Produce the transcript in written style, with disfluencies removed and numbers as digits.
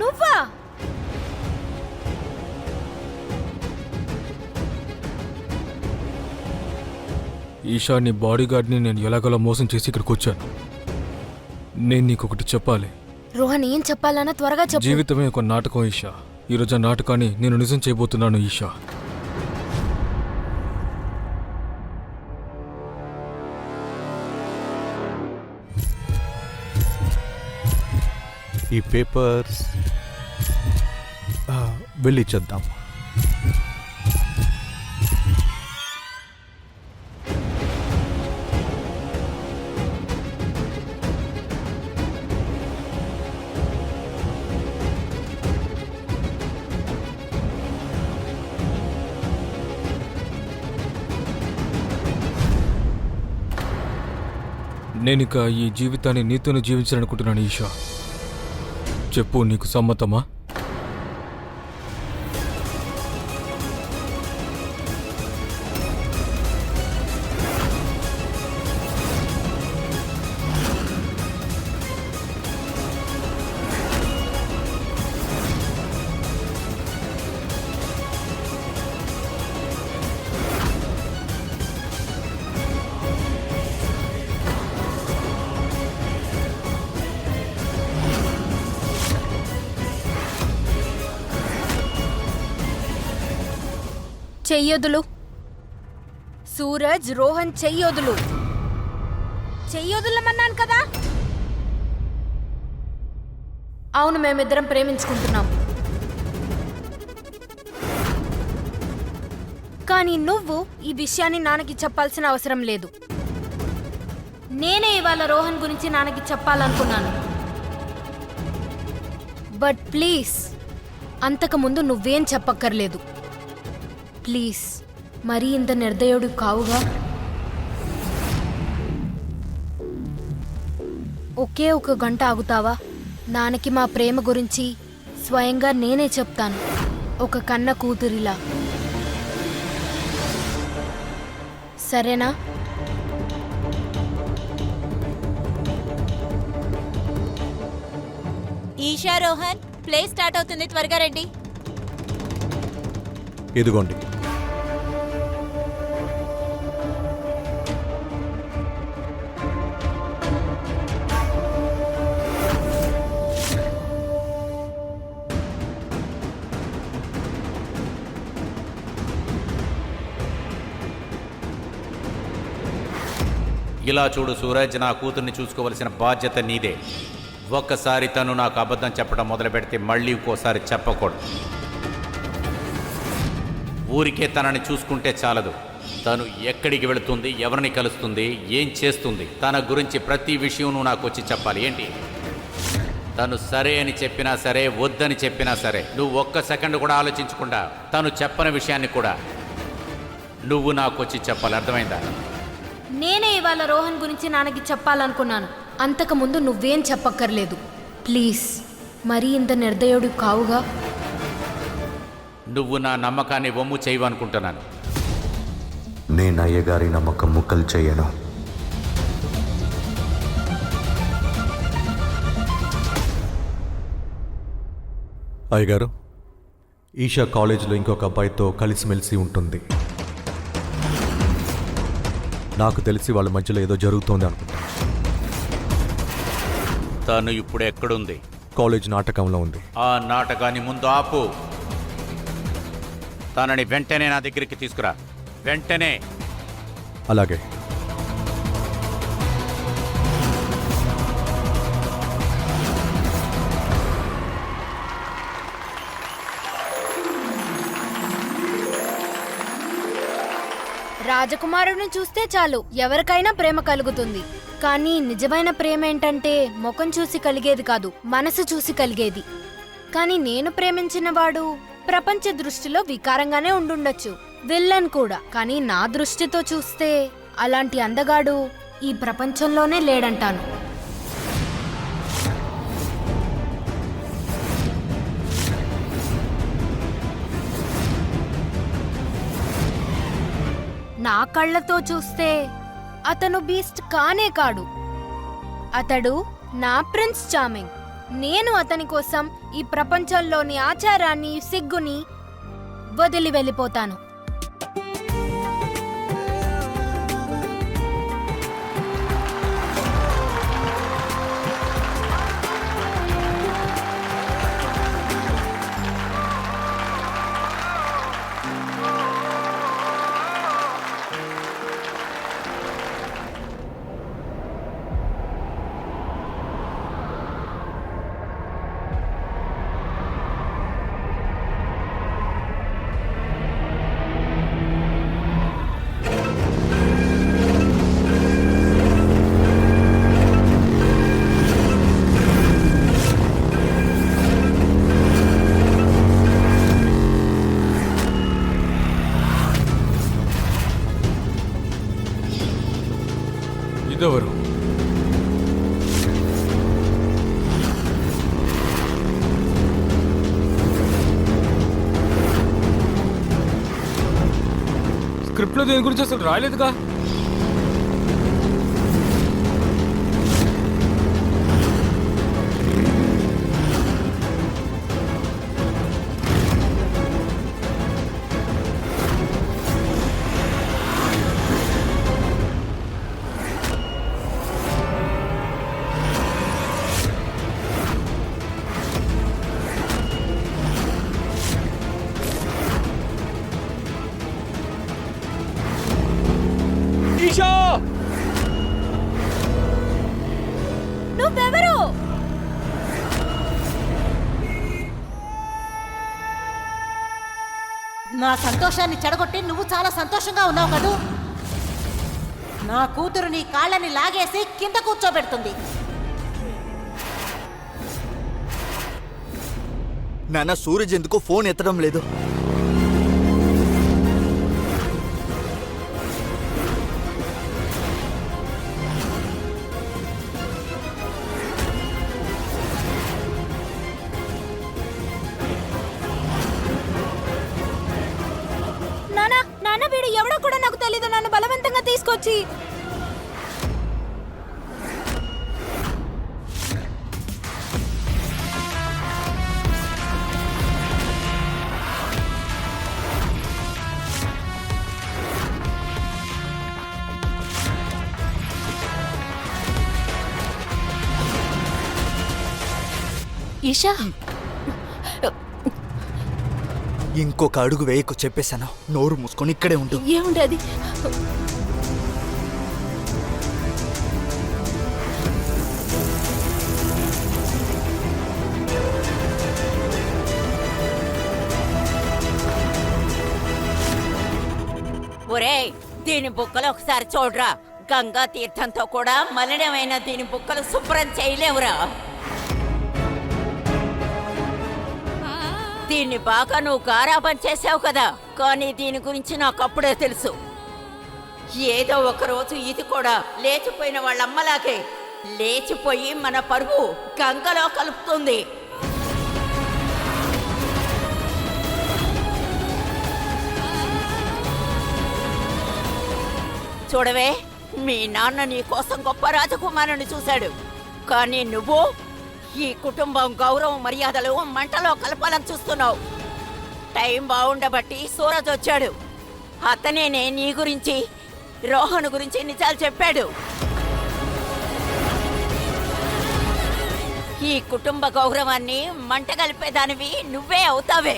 నువ్వా? ఈషా, నీ బాడీగార్డ్ని నేను ఎలాగోలా మోసం చేసి ఇక్కడికి వచ్చాను. నేను నీకొకటి చెప్పాలి. రోహన్, ఏం చెప్పాలన్నా త్వరగా చెప్పు. జీవితమే ఒక నాటకం ఈషా. ఈరోజు ఆ నాటకాన్ని నేను నిజం చేయబోతున్నాను ఈషా. ఈ పేపర్స్ వెళ్ళిచ్చేద్దాం. నేనిక ఈ జీవితాన్ని నీతోనే జీవించాలనుకుంటున్నాను ఈషా. చెప్పు, నీకు సమ్మతమా? చెయ్యొదులు. సూరజ్, రోహన్, చెయ్యొదులు. చెయ్యొదులమన్నాను కదా. అవును, మేమిద్దరం ప్రేమించుకుంటున్నాం. కానీ నువ్వు ఈ విషయాన్ని నాన్నకి చెప్పాల్సిన అవసరం లేదు. నేనే ఇవాళ రోహన్ గురించి నాన్నకి చెప్పాలనుకున్నాను. బట్ ప్లీజ్, అంతకుముందు నువ్వేం చెప్పక్కర్లేదు. ప్లీజ్, మరీ ఇంత నిర్దయుడు కావుగా. ఒకే ఒక గంట ఆగుతావా? నాన్నకి మా ప్రేమ గురించి స్వయంగా నేనే చెప్తాను, ఒక కన్న కూతురిలా. సరేనా? ఈషా, రోహన్, ప్లే స్టార్ట్ అవుతుంది, త్వరగా రండి. ఇదిగోండి. ఇలా చూడు సూరజ్, నా కూతుర్ని చూసుకోవలసిన బాధ్యత నీదే. ఒక్కసారి తను నాకు అబద్ధం చెప్పడం మొదలు పెడితే మళ్ళీ ఇంకోసారి చెప్పకూడదు. ఊరికే తనని చూసుకుంటే చాలదు. తను ఎక్కడికి వెళుతుంది, ఎవరిని కలుస్తుంది, ఏం చేస్తుంది, తన గురించి ప్రతి విషయం నువ్వు నాకు వచ్చి చెప్పాలి. ఏంటి? తను సరే అని చెప్పినా సరే, వద్దని చెప్పినా సరే, నువ్వు ఒక్క సెకండ్ కూడా ఆలోచించకుండా తను చెప్పని విషయాన్ని కూడా నువ్వు నాకు వచ్చి చెప్పాలి. అర్థమైందా? నేనే ఇవాళ రోహన్ గురించి నాన్నకి చెప్పాలనుకున్నాను. అంతకుముందు నువ్వేం చెప్పక్కర్లేదు. ప్లీజ్, మరీ ఇంత నిర్దయుడు కావుగా. నువ్వు నా నమ్మకాన్ని వమ్ము చేయవనుకుంటున్నాను. నేను అయ్యగారి నమ్మకం ముక్కలు చేయను. అయ్యగారు, ఈషా కాలేజీలో ఇంకొక అబ్బాయితో కలిసిమెలిసి ఉంటుంది. నాకు తెలిసి వాళ్ళ మధ్యలో ఏదో జరుగుతోంది అనుకుంటా. తను ఇప్పుడు ఎక్కడుంది? కాలేజ్ నాటకంలో ఉంది. ఆ నాటకాన్ని ముందు ఆపు. తనని వెంటనే నా దగ్గరికి తీసుకురా, వెంటనే. అలాగే. రాజకుమారుడిని చూస్తే చాలు, ఎవరికైనా ప్రేమ కలుగుతుంది. కానీ నిజమైన ప్రేమ ఏంటంటే ముఖం చూసి కలిగేది కాదు, మనసు చూసి కలిగేది. కానీ నేను ప్రేమించిన వాడు ప్రపంచ దృష్టిలో వికారంగానే ఉండుండొచ్చు, విల్లన్ కూడా. కానీ నా దృష్టితో చూస్తే అలాంటి అందగాడు ఈ ప్రపంచంలోనే లేడంటాను. నా కళ్ళతో చూస్తే అతను బీస్ట్ కానే కాడు. అతడు నా ప్రిన్స్ చార్మింగ్. నేను అతని కోసం ఈ ప్రపంచంలోని ఆచారాన్ని సిగ్గుని వదిలి వెళ్ళిపోతాను. ఇదెవరు? స్క్రిప్ట్లో దేని గురించి అసలు రాయలేదుగా. ఈషా! నువ్వెవరు? నా సంతోషాన్ని చెడగొట్టి నువ్వు చాలా సంతోషంగా ఉన్నావు కదూ. నా కూతురు నీ కాళ్ళని లాగేసి కింద కూర్చోబెడుతుంది. నాన్న, సూరజ్ ఎందుకో ఫోన్ ఎత్తడం లేదు. నాన్న వీడు ఎవడో కూడా నాకు తెలీదు. నన్ను బలవంతంగా తీసుకొచ్చి ఈషా, ఇంకొక అడుగు వేయకు చెప్పేశాను. నోరు మూసుకొని ఇక్కడే ఉండు. ఏముంది అది? ఒరేయ్, దీని బుక్కలు ఒకసారి చూడరా. గంగా తీర్థంతో కూడా మలినమైన దీని బుక్కలు శుభ్రం చేయలేవురా. దీన్ని బాగా నువ్వు గారాబం చేసావు కదా, కానీ దీని గురించి నాకు అప్పుడే తెలుసు. ఏదో ఒకరోజు ఇది కూడా లేచిపోయిన వాళ్ళమ్మలాగే లేచిపోయి మన పరువు గంగలో కలుపుతుంది. చూడవే, మీ నాన్న నీ కోసం గొప్ప రాజకుమారుని చూశాడు, కానీ నువ్వు ఈ కుటుంబం గౌరవం మర్యాదలు మంటలో కలపాలని చూస్తున్నావు. టైం బాగుండబట్టి సూరజ్ వచ్చాడు. అతనేనే నీ గురించి, రోహన్ గురించి నిజాలు చెప్పాడు. ఈ కుటుంబ గౌరవాన్ని మంట కలిపేదానివి నువ్వే అవుతావే.